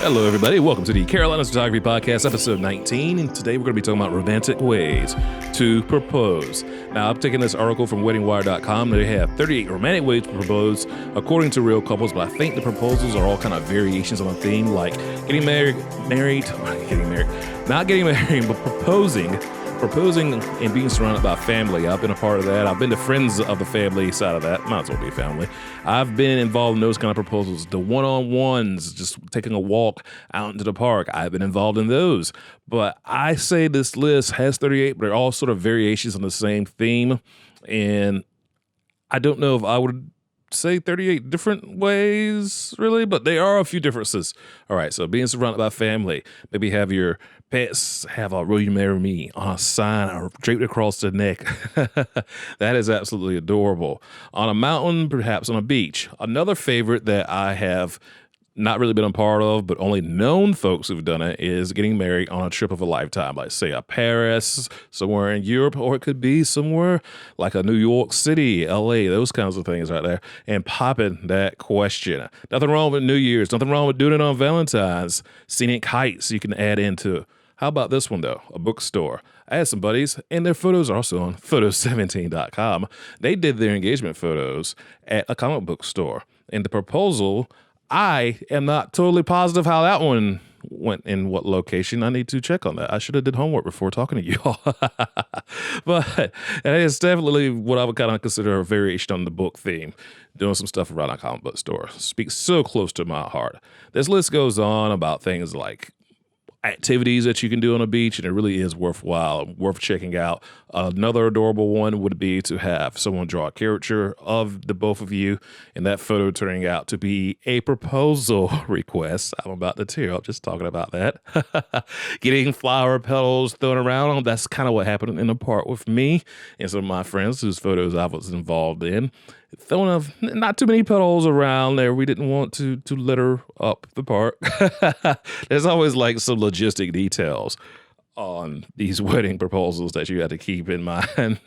Hello, everybody. Welcome to the Carolina Photography Podcast, episode 19. And today we're going to be talking about romantic ways to propose. Now, I'm taking this article from weddingwire.com. They have 38 romantic ways to propose according to real couples, but I think the proposals are all kind of variations on a theme, like not getting married, but proposing and being surrounded by family. I've been a part of that. I've been the friends of the family side of that. Might as well be family. I've been involved in those kind of proposals. The one-on-ones, just taking a walk out into the park. I've been involved in those. But I say this list has 38, but they're all sort of variations on the same theme. And I don't know if I would say 38 different ways, really, but there are a few differences. All right, so being surrounded by family, maybe have your pets have a "Will you marry me" on a sign or draped across the neck. That is absolutely adorable. On a mountain, perhaps on a beach. Another favorite that I have not really been a part of, but only known folks who've done it, is getting married on a trip of a lifetime, like say a Paris, somewhere in Europe, or it could be somewhere like a New York City, LA, those kinds of things right there, and popping that question. Nothing wrong with New Year's, nothing wrong with doing it on Valentine's. Scenic heights you can add into. How about this one, though? A bookstore. I had some buddies, and their photos are also on photos17.com. They did their engagement photos at a comic book store. And the proposal, I am not totally positive how that one went in what location. I need to check on that. I should have did homework before talking to you all. But it's definitely what I would kind of consider a variation on the book theme. Doing some stuff around a comic book store. Speaks so close to my heart. This list goes on about things like activities that you can do on a beach, and it really is worthwhile, worth checking out. Another adorable one would be to have someone draw a caricature of the both of you, and that photo turning out to be a proposal request. I'm about to tear up just talking about that. Getting flower petals thrown around. That's kind of what happened in the park with me and some of my friends whose photos I was involved in. Throwing not too many petals around there. We didn't want to litter up the park. There's always like some logistic details on these wedding proposals that you have to keep in mind.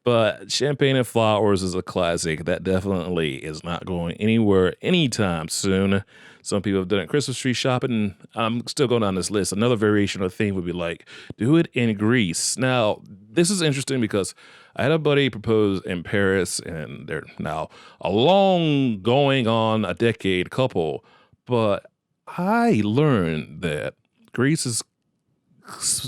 But champagne and flowers is a classic. That definitely is not going anywhere anytime soon. Some people have done it Christmas tree shopping, and I'm still going down this list. Another variation of the theme would be like, do it in Greece. Now, this is interesting because I had a buddy propose in Paris, and they're now a long going on a decade couple. But I learned that Greece is,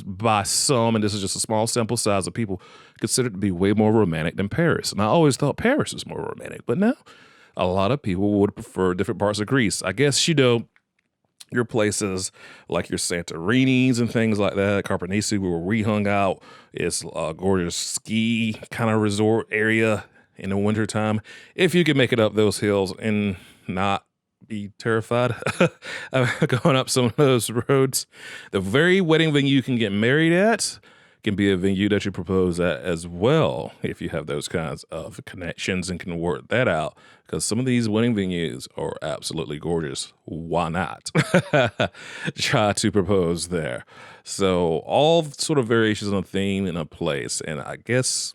by some, and this is just a small sample size of people, considered to be way more romantic than Paris. And I always thought Paris was more romantic, but now a lot of people would prefer different parts of Greece. I guess, your places like your Santorini's and things like that, Carpenisi, where we hung out, is a gorgeous ski kind of resort area in the wintertime. If you can make it up those hills and not be terrified of going up some of those roads. The very wedding venue you can get married at can be a venue that you propose at as well, if you have those kinds of connections and can work that out, because some of these wedding venues are absolutely gorgeous. Why not try to propose there? So all sort of variations on a theme and a place. And I guess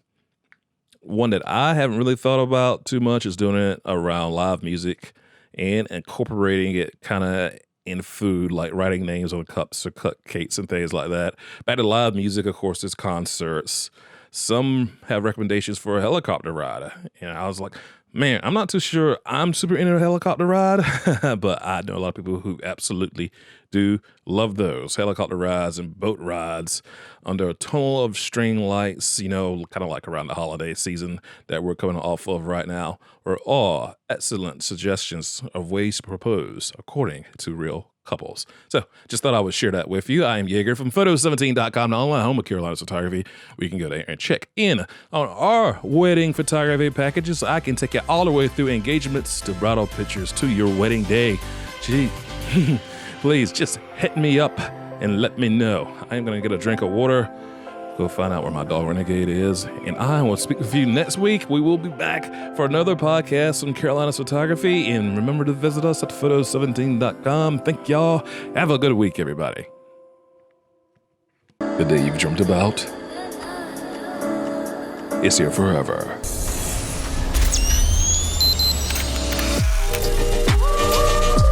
one that I haven't really thought about too much is doing it around live music and incorporating it kind of in food, like writing names on cups or cupcakes and things like that. Back to live music, of course, there's concerts. Some have recommendations for a helicopter ride. And I was like, man, I'm not too sure I'm super into a helicopter ride, but I know a lot of people who absolutely do love those helicopter rides and boat rides under a tunnel of string lights, kind of like around the holiday season that we're coming off of right now, are all excellent suggestions of ways to propose according to real couples. So just thought I would share that with you. I am Jaeger from photos17.com, the online home of Carolina photography, where you can go there and check in on our wedding photography packages. I can take you all the way through engagements to bridal pictures to your wedding day. Gee, please just hit me up and let me know. I'm going to get a drink of water, go find out where my dog Renegade is, and I will speak with you next week. We will be back for another podcast on Carolina's photography, and remember to visit us at photos17.com. Thank y'all. Have a good week, everybody. The day you've dreamt about is here forever.